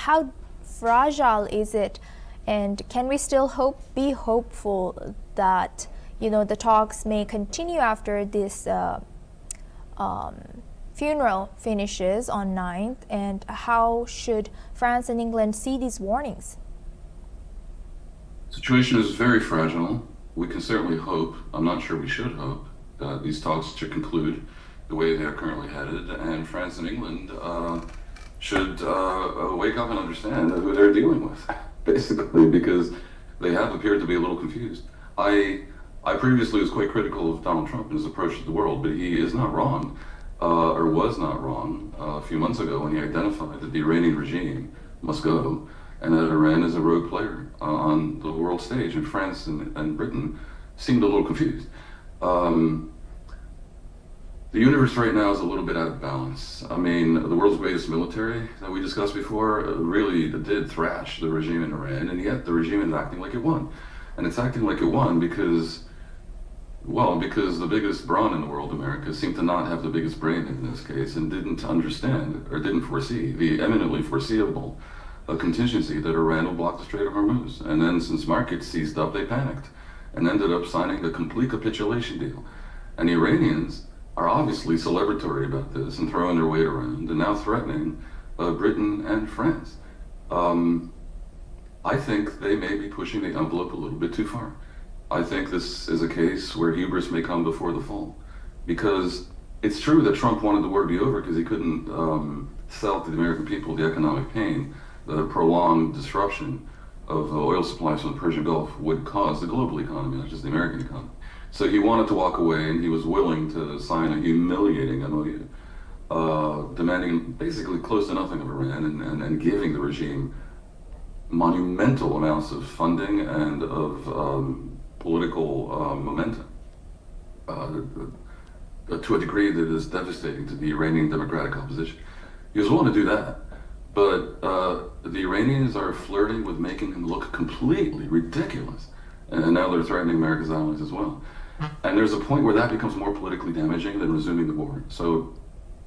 how fragile is it, and can we still be hopeful that the talks may continue after this funeral finishes on 9th, and how should France and England see these warnings? The situation is very fragile. We can certainly hope, I'm not sure we should hope, that these talks should conclude the way they are currently headed, and France and England should wake up and understand who they're dealing with, basically, because they have appeared to be a little confused. I previously was quite critical of Donald Trump and his approach to the world, but he is not wrong, or was not wrong, a few months ago when he identified that the Iranian regime must go, and that Iran is a rogue player on the world stage, and France and Britain seemed a little confused. The universe right now is a little bit out of balance. I mean, the world's greatest military that we discussed before really did thrash the regime in Iran, and yet the regime is acting like it won. And it's acting like it won because the biggest brawn in the world, America, seemed to not have the biggest brain in this case, and didn't understand or didn't foresee the eminently foreseeable contingency that Iran will block the Strait of Hormuz. And then since markets seized up, they panicked and ended up signing a complete capitulation deal. And the Iranians are obviously celebratory about this and throwing their weight around and now threatening Britain and France. I think they may be pushing the envelope a little bit too far. I think this is a case where hubris may come before the fall, because it's true that Trump wanted the war to be over because he couldn't sell to the American people the economic pain the prolonged disruption of oil supplies from the Persian Gulf would cause the global economy, not just the American economy. So he wanted to walk away, and he was willing to sign a humiliating MOU, demanding basically close to nothing of Iran, and giving the regime monumental amounts of funding and of political momentum to a degree that is devastating to the Iranian democratic opposition. He was willing to do that, but the Iranians are flirting with making him look completely ridiculous, and now they're threatening America's allies as well. And there's a point where that becomes more politically damaging than resuming the war. So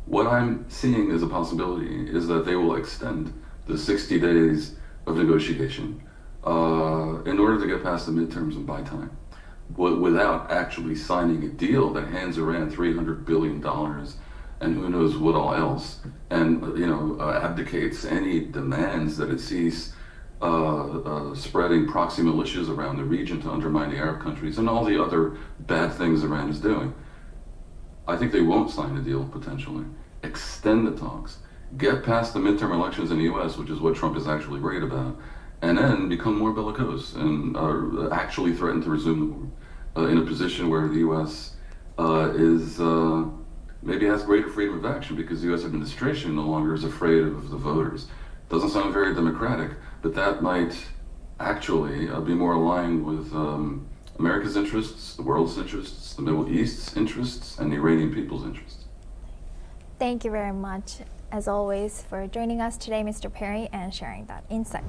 what I'm seeing as a possibility is that they will extend the 60 days of negotiation in order to get past the midterms and buy time, without actually signing a deal that hands Iran $300 billion and who knows what all else, and abdicates any demands that it sees spreading proxy militias around the region to undermine the Arab countries and all the other bad things Iran is doing. I think they won't sign a deal, potentially. Extend the talks. Get past the midterm elections in the US, which is what Trump is actually worried about, and then become more bellicose and actually threaten to resume the war in a position where the US is maybe has greater freedom of action because the US administration no longer is afraid of the voters. Doesn't sound very democratic, but that might actually be more aligned with America's interests, the world's interests, the Middle East's interests, and the Iranian people's interests. Thank you very much, as always, for joining us today, Mr. Perry, and sharing that insight.